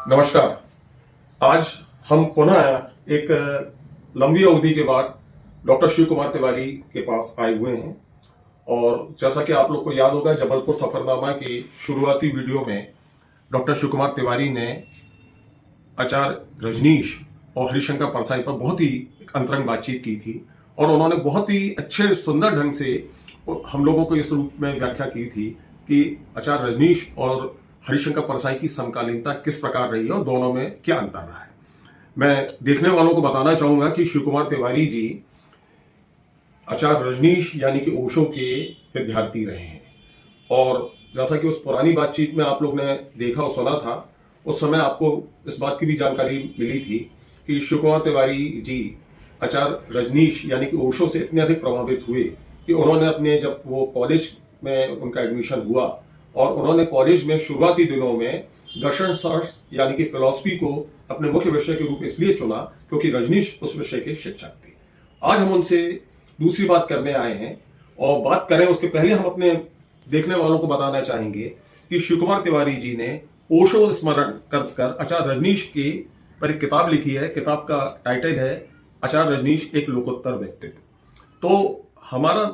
नमस्कार। आज हम पुनः एक लंबी अवधि के बाद डॉक्टर शिव कुमार तिवारी के पास आए हुए हैं और जैसा कि आप लोग को याद होगा, जबलपुर सफरनामा की शुरुआती वीडियो में डॉक्टर शिव कुमार तिवारी ने आचार्य रजनीश और हरिशंकर परसाई पर बहुत ही अंतरंग बातचीत की थी और उन्होंने बहुत ही अच्छे सुंदर ढंग से हम लोगों को इस रूप में व्याख्या की थी कि आचार्य रजनीश और हरिशंकर परसाई की समकालीनता किस प्रकार रही है और दोनों में क्या अंतर रहा है। मैं देखने वालों को बताना चाहूंगा कि शिव कुमार तिवारी जी आचार्य रजनीश यानी कि ओशो के विद्यार्थी रहे हैं और जैसा कि उस पुरानी बातचीत में आप लोग ने देखा और सुना था, उस समय आपको इस बात की भी जानकारी मिली थी कि शिव कुमार तिवारी जी आचार्य रजनीश यानी कि ओशो से इतने अधिक प्रभावित हुए कि उन्होंने अपने जब वो कॉलेज में उनका एडमिशन हुआ और उन्होंने कॉलेज में शुरुआती दिनों में दर्शन शास्त्र यानी कि फिलॉसफी को अपने मुख्य विषय के रूप में इसलिए चुना क्योंकि रजनीश उस विषय के शिक्षक थे। आज हम उनसे दूसरी बात करने आए हैं और बात करें उसके पहले हम अपने देखने वालों को बताना चाहेंगे कि शिव कुमार तिवारी जी ने ओशो स्मरण कर आचार्य रजनीश की पर एक किताब लिखी है। किताब का टाइटल है आचार्य रजनीश एक लोकोत्तर व्यक्तित्व। तो हमारा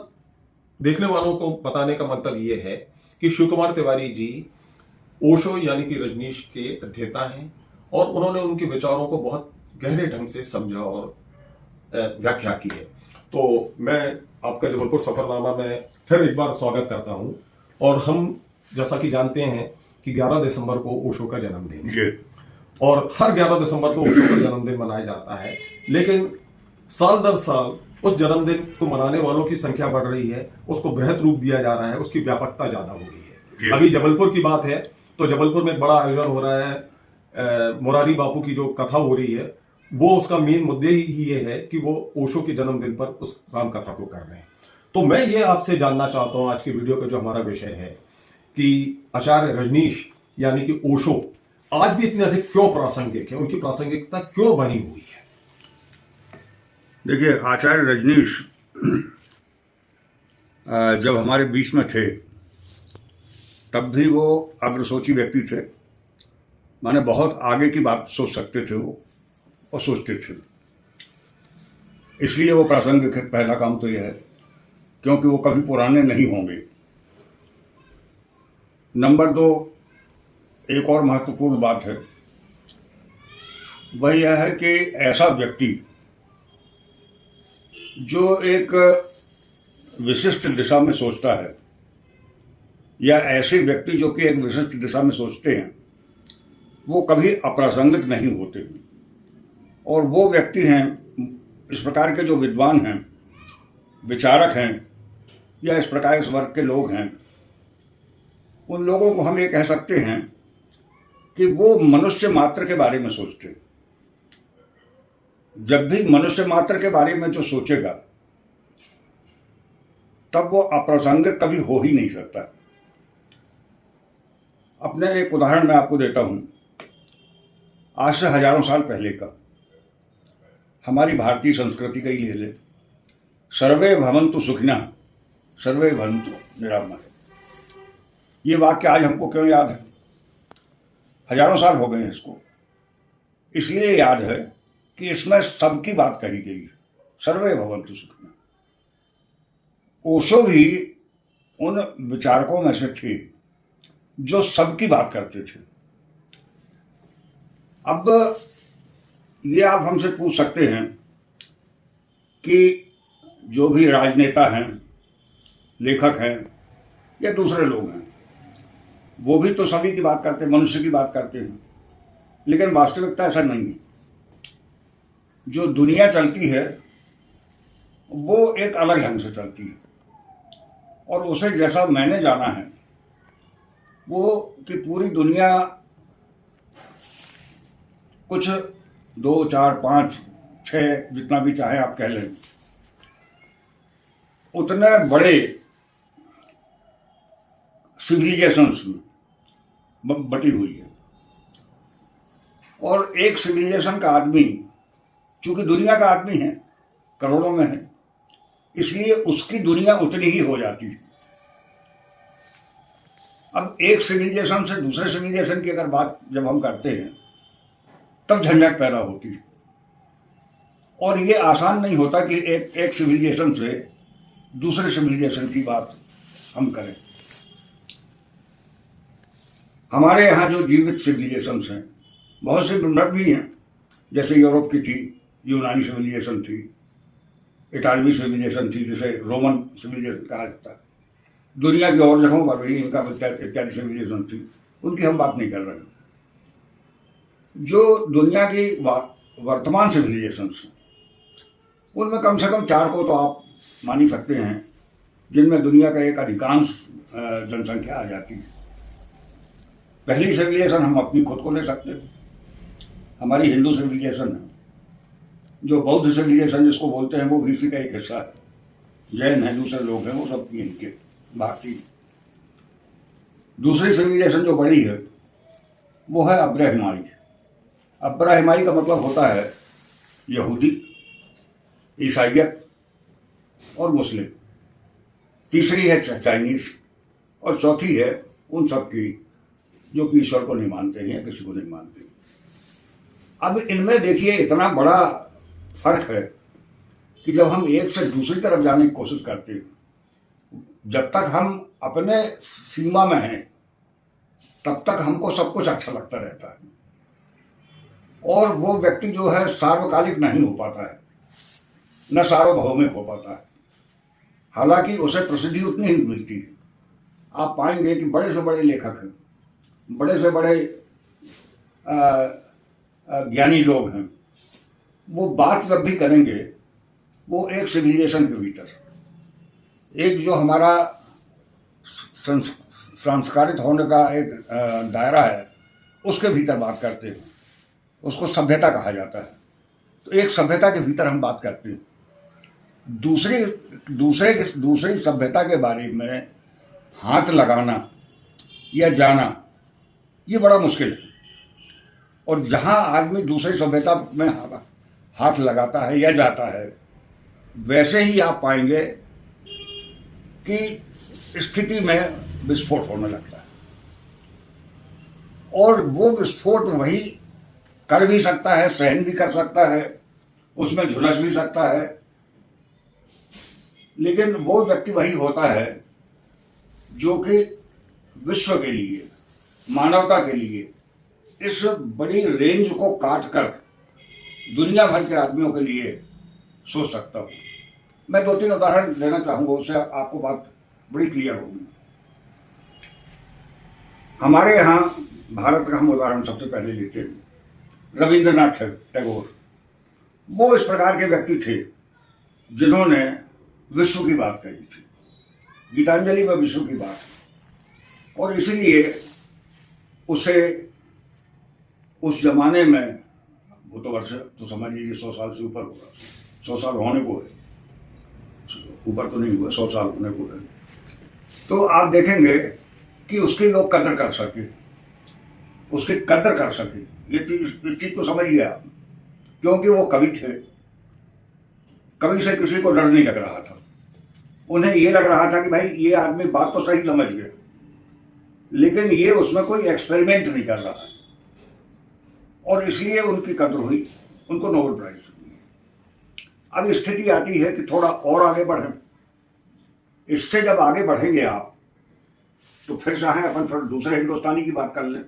देखने वालों को बताने का मतलब ये है कि शिव कुमार तिवारी जी ओशो यानी कि रजनीश के अध्येता हैं और उन्होंने उनके विचारों को बहुत गहरे ढंग से समझा और व्याख्या की है। तो मैं आपका जबलपुर सफरनामा में फिर एक बार स्वागत करता हूं और हम जैसा कि जानते हैं कि 11 दिसंबर को ओशो का जन्मदिन है और हर 11 दिसंबर को ओशो का जन्मदिन मनाया जाता है, लेकिन साल दर साल उस जन्मदिन को मनाने वालों की संख्या बढ़ रही है, उसको बृहत रूप दिया जा रहा है, उसकी व्यापकता ज्यादा हो गई है। अभी जबलपुर की बात है तो जबलपुर में एक बड़ा आयोजन हो रहा है, मोरारी बापू की जो कथा हो रही है वो उसका मेन मुद्दे ही ये है कि वो ओशो के जन्मदिन पर उस राम कथा को कर रहे हैं। तो मैं ये आपसे जानना चाहता हूं, आज की वीडियो का जो हमारा विषय है कि आचार्य रजनीश यानी कि ओशो आज भी इतने अधिक क्यों प्रासंगिक है, उनकी प्रासंगिकता क्यों बनी हुई है? देखिए, आचार्य रजनीश जब हमारे बीच में थे तब भी वो अग्रसोची व्यक्ति थे। माने बहुत आगे की बात सोच सकते थे वो और सोचते थे, इसलिए वो प्रासंगिक है। पहला काम तो यह है क्योंकि वो कभी पुराने नहीं होंगे। नंबर 2, एक और महत्वपूर्ण बात है, वह यह है कि ऐसा व्यक्ति जो एक विशिष्ट दिशा में सोचता है या ऐसे व्यक्ति जो कि एक विशिष्ट दिशा में सोचते हैं वो कभी अप्रासंगिक नहीं होते। और वो व्यक्ति हैं, इस प्रकार के जो विद्वान हैं, विचारक हैं या इस प्रकार इस वर्ग के लोग हैं, उन लोगों को हम ये कह सकते हैं कि वो मनुष्य मात्र के बारे में सोचते हैं। जब भी मनुष्य मात्र के बारे में जो सोचेगा तब वो अप्रासंगिक कभी हो ही नहीं सकता। अपने एक उदाहरण मैं आपको देता हूं। आज से हजारों साल पहले का हमारी भारतीय संस्कृति का ही ले ले, सर्वे भवन्तु सुखिनः सर्वे भवन्तु निरामयः। ये वाक्य आज हमको क्यों याद है? हजारों साल हो गए हैं इसको। इसलिए याद है कि इसमें सबकी बात कही गई है, सर्वे भवन्तु सुखिनः। ओशो भी उन विचारकों में से थे जो सबकी बात करते थे। अब ये आप हमसे पूछ सकते हैं कि जो भी राजनेता हैं, लेखक हैं या दूसरे लोग हैं, वो भी तो सभी की बात करते हैं, मनुष्य की बात करते हैं, लेकिन वास्तविकता ऐसा नहीं है। जो दुनिया चलती है वो एक अलग ढंग से चलती है और उसे जैसा मैंने जाना है वो कि पूरी दुनिया कुछ 2, 4, 5, 6 जितना भी चाहे आप कह लें, उतने बड़े सिविलाइजेशंस में बटी हुई है और एक सिविलाइजेशन का आदमी चूंकि दुनिया का आदमी है, करोड़ों में है, इसलिए उसकी दुनिया उतनी ही हो जाती है। अब एक सिविलाइजेशन से दूसरे सिविलाइजेशन की अगर बात जब हम करते हैं तब झंझट पैदा होती है। और ये आसान नहीं होता कि एक सिविलाइजेशन से दूसरे सिविलाइजेशन की बात हम करें। हमारे यहाँ जो जीवित सिविलाइजेशंस हैं, बहुत सी मृत भी हैं, जैसे यूरोप की थी, यूनानी सिविलाइजेशन थी, इटालवी सिविलाइजेशन थी, जिसे रोमन सिविलाइजेशन कहा जाता है। दुनिया की और जगहों पर भी इनका इत्यादि सिविलाइजेशन थी, उनकी हम बात नहीं कर रहे हैं। जो दुनिया की वर्तमान सिविलाइजेशंस हैं, उनमें कम से कम 4 को तो आप मान ही सकते हैं, जिनमें दुनिया का एक अधिकांश जनसंख्या आ जाती है। पहली सिविलाइजेशन हम अपनी खुद को ले सकते हैं, हमारी हिंदू सिविलाइजेशन है। जो बौद्ध सिविलाइजेशन जिसको बोलते हैं, वो भी इसी का एक हिस्सा है। जैन है, दूसरे लोग हैं, वो सब इनके भारतीय। दूसरी सिविलाइजेशन जो बड़ी है वो है अब्राहमाई। अब्राहमाई का मतलब होता है यहूदी, ईसाइयत और मुस्लिम। तीसरी है चाइनीज, और चौथी है उन सब की जो कि ईश्वर को नहीं मानते हैं, किसी को नहीं मानते। अब इनमें देखिए इतना बड़ा फर्क है कि जब हम एक से दूसरी तरफ जाने की कोशिश करते हैं, जब तक हम अपने सीमा में हैं तब तक हमको सब कुछ अच्छा लगता रहता है, और वो व्यक्ति जो है सार्वकालिक नहीं हो पाता है, न सार्वभौमिक हो पाता है। हालांकि उसे प्रसिद्धि उतनी ही मिलती है। आप पाएंगे कि बड़े से बड़े लेखक हैं, बड़े से बड़े ज्ञानी लोग हैं, वो बात जब भी करेंगे वो एक सिविलाइजेशन के भीतर, एक जो हमारा संस्कारित होने का एक दायरा है, उसके भीतर बात करते हैं। उसको सभ्यता कहा जाता है। तो एक सभ्यता के भीतर हम बात करते हैं। दूसरी सभ्यता के बारे में हाथ लगाना या जाना, ये बड़ा मुश्किल है। और जहाँ आदमी दूसरी सभ्यता में हाथ लगाता है या जाता है, वैसे ही आप पाएंगे कि स्थिति में विस्फोट होने लगता है। और वो विस्फोट वही कर भी सकता है, सहन भी कर सकता है, उसमें झुलस भी सकता है, लेकिन वो व्यक्ति वही होता है जो कि विश्व के लिए, मानवता के लिए इस बड़ी रेंज को काट कर दुनिया भर के आदमियों के लिए सोच सकता हूँ। मैं 2-3 उदाहरण देना चाहूँगा, उससे आपको बात बड़ी क्लियर होगी। हमारे यहाँ भारत का हम उदाहरण सबसे पहले लेते हैं, रविंद्रनाथ टैगोर। वो इस प्रकार के व्यक्ति थे जिन्होंने विश्व की बात कही थी, गीतांजलि में विश्व की बात, और इसीलिए उसे उस जमाने में, वो तो वर्ष तो समझ लीजिए 100 साल से ऊपर होगा, 100 साल होने को है, ऊपर तो नहीं हुआ, 100 साल होने को है। तो आप देखेंगे कि उसकी लोग कदर कर सके, उसकी कदर कर सके, ये चीज को समझिए आप। क्योंकि वो कवि थे, कवि से किसी को डर नहीं लग रहा था। उन्हें ये लग रहा था कि भाई ये आदमी बात तो सही समझ गया, लेकिन ये उसमें कोई एक्सपेरिमेंट नहीं कर रहा है, और इसलिए उनकी कदर हुई, उनको नोबेल प्राइज मिली। अब स्थिति आती है कि थोड़ा और आगे बढ़ें। इससे जब आगे बढ़ेंगे आप, तो फिर चाहे अपन फिर दूसरे हिंदुस्तानी की बात कर लें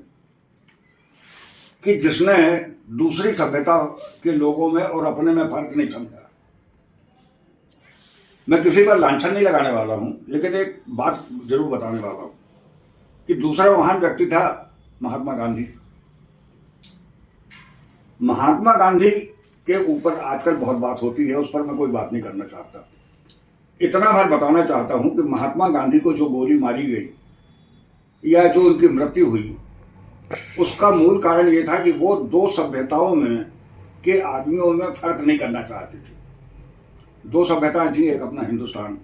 कि जिसने दूसरी सभ्यता के लोगों में और अपने में फर्क नहीं समझा। मैं किसी पर लांछन नहीं लगाने वाला हूं, लेकिन एक बात जरूर बताने वाला हूं कि दूसरा महान व्यक्ति था महात्मा गांधी। महात्मा गांधी के ऊपर आजकल बहुत बात होती है, उस पर मैं कोई बात नहीं करना चाहता। इतना भर बताना चाहता हूं कि महात्मा गांधी को जो गोली मारी गई या जो उनकी मृत्यु हुई, उसका मूल कारण ये था कि वो 2 सभ्यताओं में के आदमियों में फर्क नहीं करना चाहते थे। 2 सभ्यताएं थी, एक अपना हिंदुस्तान,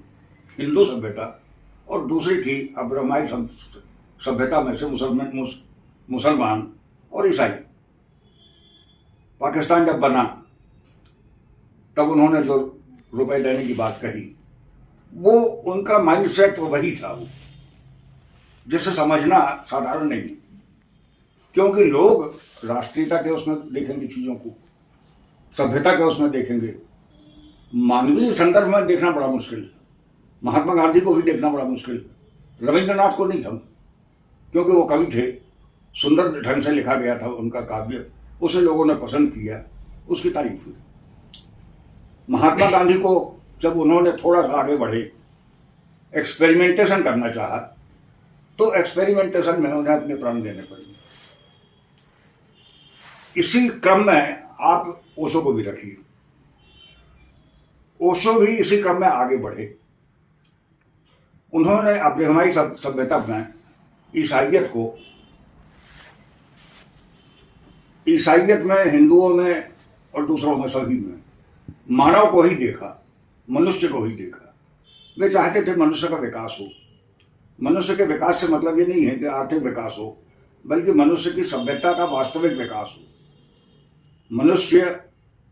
हिंदू सभ्यता, और दूसरी थी अब्राहमाई सभ्यता में से मुसलमान और ईसाई। पाकिस्तान जब बना तब उन्होंने जो रुपए देने की बात कही, वो उनका माइंडसेट वही था, वो जिसे समझना साधारण नहीं। क्योंकि लोग राष्ट्रीयता के उसमें देखेंगे चीज़ों को, सभ्यता के उसमें देखेंगे। मानवीय संदर्भ में देखना बड़ा मुश्किल है। महात्मा गांधी को भी देखना बड़ा मुश्किल है। रविंद्रनाथ को नहीं था, क्योंकि वो कवि थे, सुंदर ढंग से लिखा गया था उनका काव्य, उसे लोगों ने पसंद किया, उसकी तारीफ हुई। महात्मा गांधी को जब उन्होंने थोड़ा सा आगे बढ़े, एक्सपेरिमेंटेशन करना चाहा, तो एक्सपेरिमेंटेशन में उन्हें अपने प्राण देने पड़े। इसी क्रम में आप ओशो को भी रखिए। ओशो भी इसी क्रम में आगे बढ़े। उन्होंने अपनी हमारी सभ्यता में ईसाइयत में, हिंदुओं में और दूसरों में, सभी में मानव को ही देखा, मनुष्य को ही देखा। वे चाहते थे मनुष्य का विकास हो। मनुष्य के विकास से मतलब ये नहीं है कि आर्थिक विकास हो, बल्कि मनुष्य की सभ्यता का वास्तविक विकास हो। मनुष्य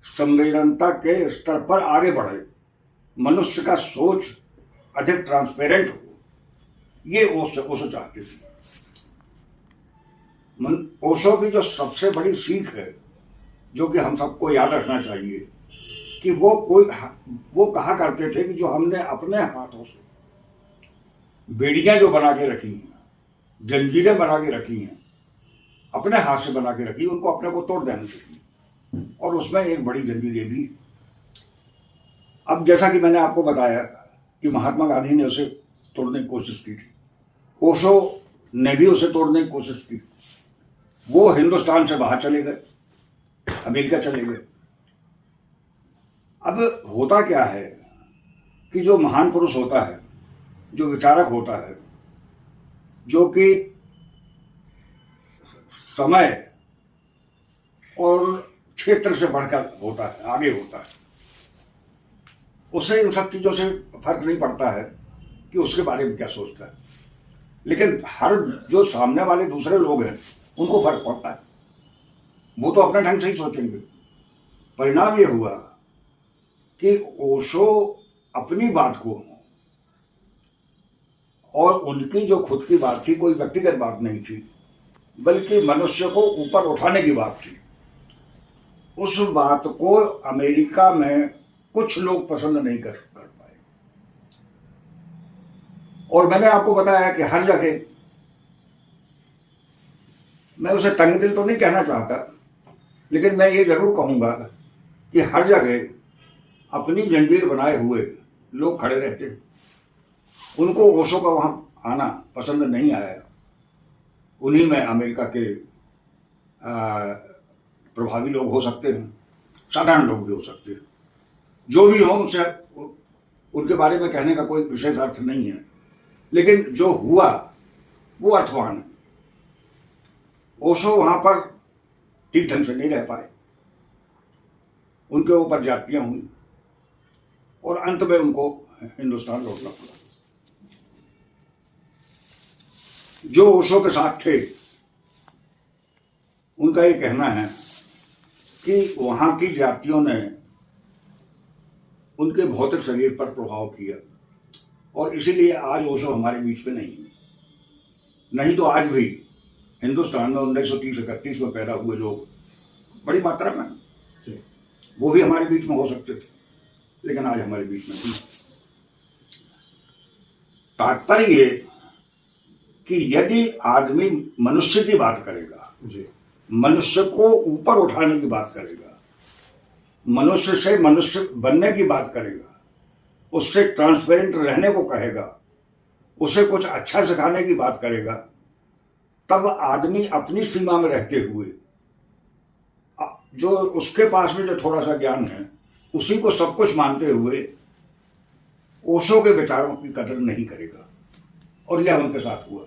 संवेदनता के स्तर पर आगे बढ़े, मनुष्य का सोच अधिक ट्रांसपेरेंट हो, ये ओशो चाहते थे। ओशो की जो सबसे बड़ी सीख है, जो कि हम सबको याद रखना चाहिए, कि वो कहा करते थे कि जो हमने अपने हाथों से बेड़ियां जो बना के रखी हैं, जंजीरें बना के रखी हैं, अपने हाथ से बना के रखी, उनको अपने को तोड़ देना चाहिए। और उसमें एक बड़ी जंजीर ये भी, अब जैसा कि मैंने आपको बताया कि महात्मा गांधी ने उसे तोड़ने की कोशिश की थी, ओशो ने भी उसे तोड़ने की कोशिश की। वो हिंदुस्तान से बाहर चले गए, अमेरिका चले गए। अब होता क्या है कि जो महान पुरुष होता है, जो विचारक होता है, जो कि समय और क्षेत्र से बढ़कर होता है, आगे होता है, उसे इन सब चीज़ों से फर्क नहीं पड़ता है कि उसके बारे में क्या सोचता है। लेकिन हर जो सामने वाले दूसरे लोग हैं, उनको फर्क पड़ता है। वो तो अपने ढंग से ही सोचेंगे। परिणाम ये हुआ कि ओशो अपनी बात को, और उनकी जो खुद की बात थी, कोई व्यक्तिगत बात नहीं थी, बल्कि मनुष्य को ऊपर उठाने की बात थी, उस बात को अमेरिका में कुछ लोग पसंद नहीं कर पाए। और मैंने आपको बताया कि हर जगह, मैं उसे तंग दिल तो नहीं कहना चाहता, लेकिन मैं ये जरूर कहूंगा कि हर जगह अपनी जंजीर बनाए हुए लोग खड़े रहते हैं। उनको ओशो का वहां आना पसंद नहीं आया। उन्हीं में अमेरिका के प्रभावी लोग हो सकते हैं, साधारण लोग भी हो सकते हैं। जो भी हो, उनसे उनके बारे में कहने का कोई विशेष अर्थ नहीं है, लेकिन जो हुआ वो अर्थवान है। ओशो वहां पर ठीक ढंग से नहीं रह पाए, उनके ऊपर जातियां हुई और अंत में उनको हिंदुस्तान लौटना पड़ा। जो ओशो के साथ थे, उनका ये कहना है कि वहां की जातियों ने उनके भौतिक शरीर पर प्रभाव किया, और इसीलिए आज ओशो हमारे बीच में नहीं है। नहीं तो आज भी हिंदुस्तान में 1930-31 में पैदा हुए लोग बड़ी मात्रा में, वो भी हमारे बीच में हो सकते थे, लेकिन आज हमारे बीच में नहीं। तात्पर्य ये कि यदि आदमी मनुष्य की बात करेगा, मनुष्य को ऊपर उठाने की बात करेगा, मनुष्य से मनुष्य बनने की बात करेगा, उससे ट्रांसपेरेंट रहने को कहेगा, उसे कुछ अच्छा सिखाने की बात करेगा, तब आदमी अपनी सीमा में रहते हुए, जो उसके पास में जो थोड़ा सा ज्ञान है, उसी को सब कुछ मानते हुए ओशो के विचारों की कदर नहीं करेगा। और यह उनके साथ हुआ।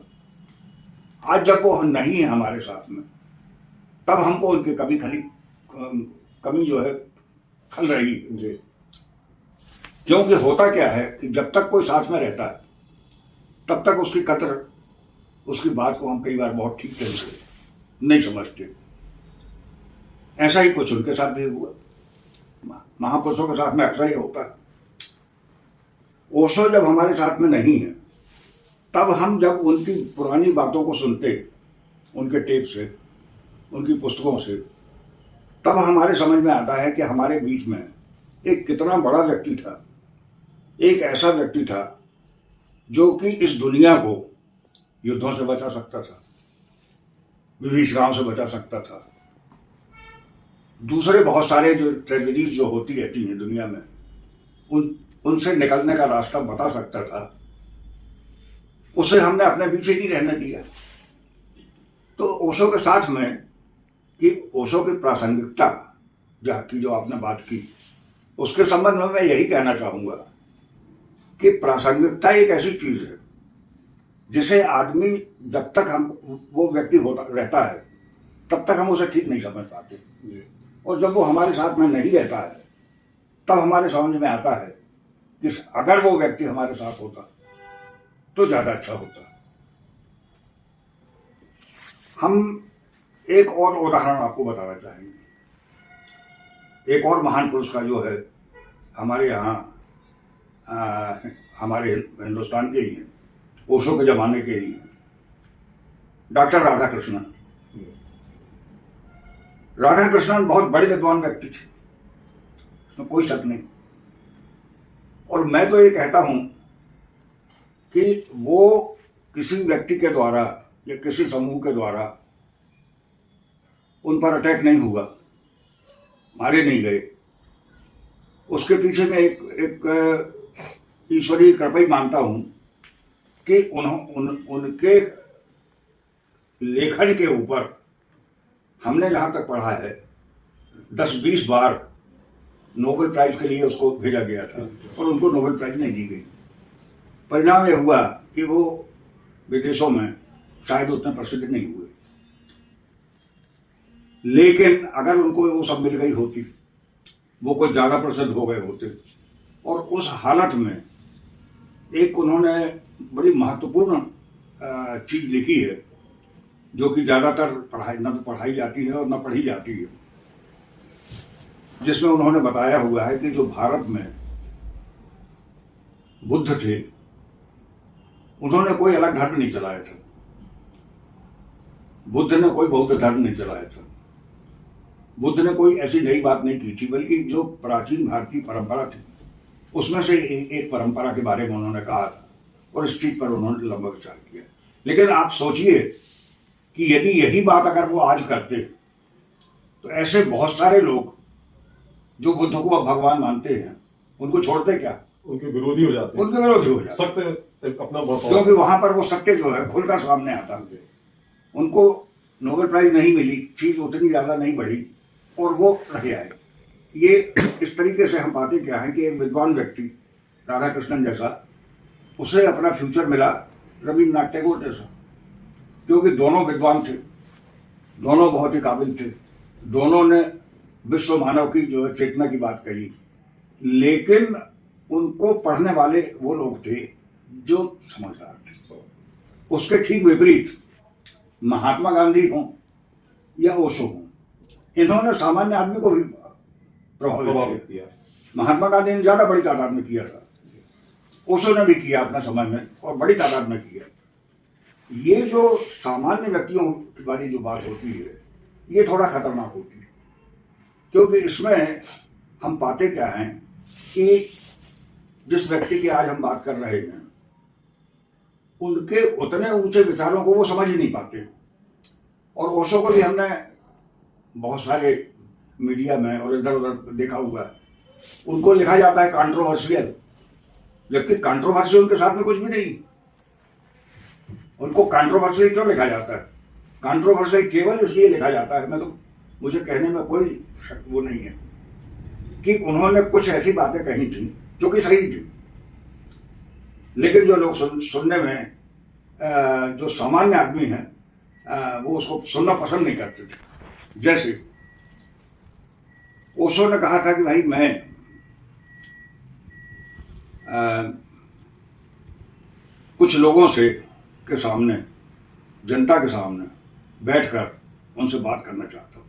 आज जब वो नहीं है हमारे साथ में, तब हमको उनकी कमी जो है खल रही है। क्योंकि होता क्या है कि जब तक कोई साथ में रहता है, तब तक उसकी कदर, उसकी बात को हम कई बार बहुत ठीक तरह से नहीं समझते। ऐसा ही कुछ उनके साथ भी हुआ। महापुरुषों के साथ में अक्सर ही होता है। ओशो जब हमारे साथ में नहीं है, तब हम जब उनकी पुरानी बातों को सुनते, उनके टेप से, उनकी पुस्तकों से, तब हमारे समझ में आता है कि हमारे बीच में एक कितना बड़ा व्यक्ति था, एक ऐसा व्यक्ति था जो कि इस दुनिया को युद्धों से बचा सकता था, विभीषणाओं से बचा सकता था, दूसरे बहुत सारे जो ट्रेजेडीज जो होती रहती हैं दुनिया में उनसे निकलने का रास्ता बता सकता था। उसे हमने अपने पीछे नहीं रहने दिया। तो ओशो के साथ में कि ओशो की प्रासंगिकता की जो आपने बात की, उसके संबंध में मैं यही कहना चाहूँगा कि प्रासंगिकता एक ऐसी चीज़ है जिसे आदमी जब तक हम वो व्यक्ति होता रहता है तब तक हम उसे ठीक नहीं समझ पाते, और जब वो हमारे साथ में नहीं रहता है तब हमारे समझ में आता है कि अगर वो व्यक्ति हमारे साथ होता तो ज़्यादा अच्छा होता। हम एक और उदाहरण आपको बताना चाहेंगे। एक और महान पुरुष का जो है हमारे यहाँ हमारे हिंदुस्तान के ही हैं, ओशो के ज़माने के ही हैं, डॉक्टर राधाकृष्णन। राधाकृष्णन बहुत बड़े विद्वान व्यक्ति थे, इसमें कोई शक नहीं। और मैं तो ये कहता हूँ कि वो किसी व्यक्ति के द्वारा या किसी समूह के द्वारा उन पर अटैक नहीं हुआ, मारे नहीं गए। उसके पीछे मैं एक ईश्वरीय कृपा ही मानता हूँ कि उनके लेखन के ऊपर हमने जहाँ तक पढ़ा है 10-20 बार नोबेल प्राइज के लिए उसको भेजा गया था और उनको नोबेल प्राइज नहीं दी गई। परिणाम ये हुआ कि वो विदेशों में शायद उतने प्रसिद्ध नहीं हुए। लेकिन अगर उनको वो सब मिल गई होती, वो कुछ ज़्यादा प्रसिद्ध हो गए होते, और उस हालत में एक उन्होंने बड़ी महत्वपूर्ण चीज़ लिखी है जो कि ज़्यादातर न तो पढ़ाई जाती है और न पढ़ी जाती है, जिसमें उन्होंने बताया हुआ है कि जो भारत में बुद्ध थे उन्होंने कोई अलग धर्म नहीं चलाया था, बुद्ध ने कोई बौद्ध धर्म नहीं चलाया था, बुद्ध ने कोई ऐसी नई बात नहीं की थी, बल्कि जो प्राचीन भारतीय परंपरा थी उसमें से एक परंपरा के बारे में उन्होंने कहा था और इस चीज पर उन्होंने लंबा विचार किया। लेकिन आप सोचिए कि यदि यही बात अगर वो आज करते तो ऐसे बहुत सारे लोग जो बुद्ध को अब भगवान मानते हैं उनको छोड़ते क्या? उनके विरोधी हो जाते, उनके विरोधी हो जाते, सत्य अपना बहुत, क्योंकि वहां पर वो सत्य जो है खुलकर सामने आता। उनको नोबेल प्राइज नहीं मिली, चीज उतनी ज्यादा नहीं बढ़ी और वो रह आए। ये इस तरीके से हम पाते क्या है कि एक विद्वान व्यक्ति राधाकृष्णन जैसा, उसे अपना फ्यूचर मिला रविन्द्रनाथ टैगोर जैसा, क्योंकि दोनों विद्वान थे, दोनों बहुत ही काबिल थे, दोनों ने विश्व मानव की जो है चेतना की बात कही, लेकिन उनको पढ़ने वाले वो लोग थे जो समझदार थे। उसके ठीक विपरीत महात्मा गांधी हों या ओशो हों, इन्होंने सामान्य आदमी को भी प्रभावित किया। महात्मा गांधी ने ज्यादा बड़ी तादाद में किया था, ओशो ने भी किया अपना समय में और बड़ी तादाद में किया। ये जो सामान्य व्यक्तियों वाली जो बात होती है ये थोड़ा खतरनाक होती है, क्योंकि इसमें हम पाते क्या हैं कि जिस व्यक्ति की आज हम बात कर रहे हैं उनके उतने ऊंचे विचारों को वो समझ ही नहीं पाते। और ओशो को भी हमने बहुत सारे मीडिया में और इधर उधर देखा हुआ है, उनको लिखा जाता है कंट्रोवर्शियल, जबकि कंट्रोवर्सी उनके साथ में कुछ भी नहीं। उनको कंट्रोवर्शियल क्यों लिखा जाता है? कंट्रोवर्शियल केवल इसलिए लिखा जाता है, मैं तो मुझे कहने में कोई शक वो नहीं है कि उन्होंने कुछ ऐसी बातें कही थी जो कि सही थी, लेकिन जो लोग सुनने में जो सामान्य आदमी हैं वो उसको सुनना पसंद नहीं करते थे। जैसे ओशो ने कहा था कि भाई मैं कुछ लोगों से के सामने, जनता के सामने बैठकर उनसे बात करना चाहता हूँ।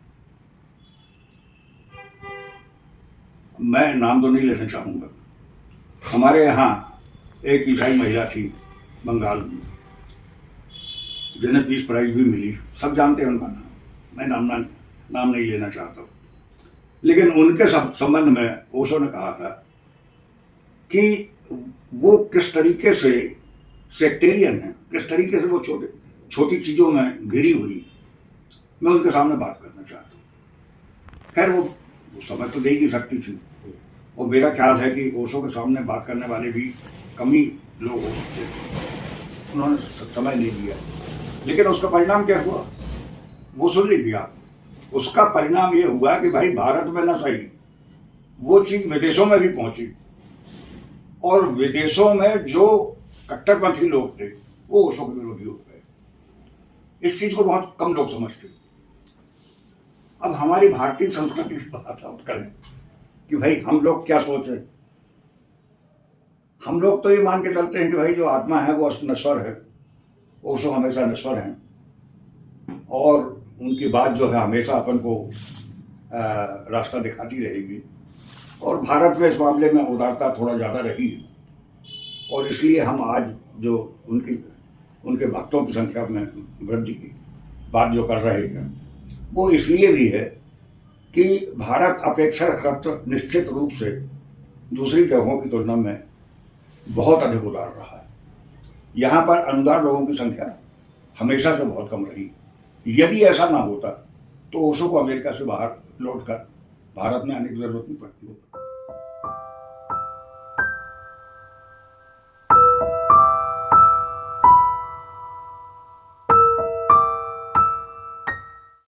मैं नाम तो नहीं लेना चाहूँगा। हमारे यहाँ एक ईसाई महिला थी बंगाल में, जिन्हें पीस प्राइज भी मिली, सब जानते हैं उनका नाम, मैं नाम नहीं लेना चाहता हूँ, लेकिन उनके संबंध में ओशो ने कहा था कि वो किस तरीके से सेक्टेरियन है, किस तरीके से वो छोटी चीज़ों में घिरी हुई, मैं उनके सामने बात करना चाहता हूँ। खैर वो समझ तो दे ही नहीं सकती थी, और मेरा ख्याल है कि ओशो के सामने बात करने वाले भी कम ही लोग हो सकते थे, उन्होंने समय नहीं दिया। लेकिन उसका परिणाम क्या हुआ वो सुन लीजिए आप। उसका परिणाम ये हुआ कि भाई भारत में न सही, वो चीज़ विदेशों में भी पहुंची, और विदेशों में जो कट्टरपंथी लोग थे वो ओशो के विरोधी हो गए। इस चीज को बहुत कम लोग समझते। अब हमारी भारतीय संस्कृति की बात आप करें कि भाई हम लोग क्या सोचे। हम लोग तो ये मान के चलते हैं कि भाई जो आत्मा है वो नश्वर है, ओशो हमेशा नश्वर हैं, और उनकी बात जो है हमेशा अपन को रास्ता दिखाती रहेगी। और भारत में इस मामले में उदारता थोड़ा ज़्यादा रही है, और इसलिए हम आज जो उनके भक्तों की संख्या में वृद्धि की बात जो कर रहे हैं वो इसलिए भी है कि भारत अपेक्षाकृत निश्चित रूप से दूसरी जगहों की तुलना में बहुत अधिक उदार रहा है। यहाँ पर अनुदार लोगों की संख्या हमेशा से बहुत कम रही। यदि ऐसा ना होता तो ओशो को अमेरिका से बाहर लौटकर भारत में आने की जरूरत नहीं पड़ती।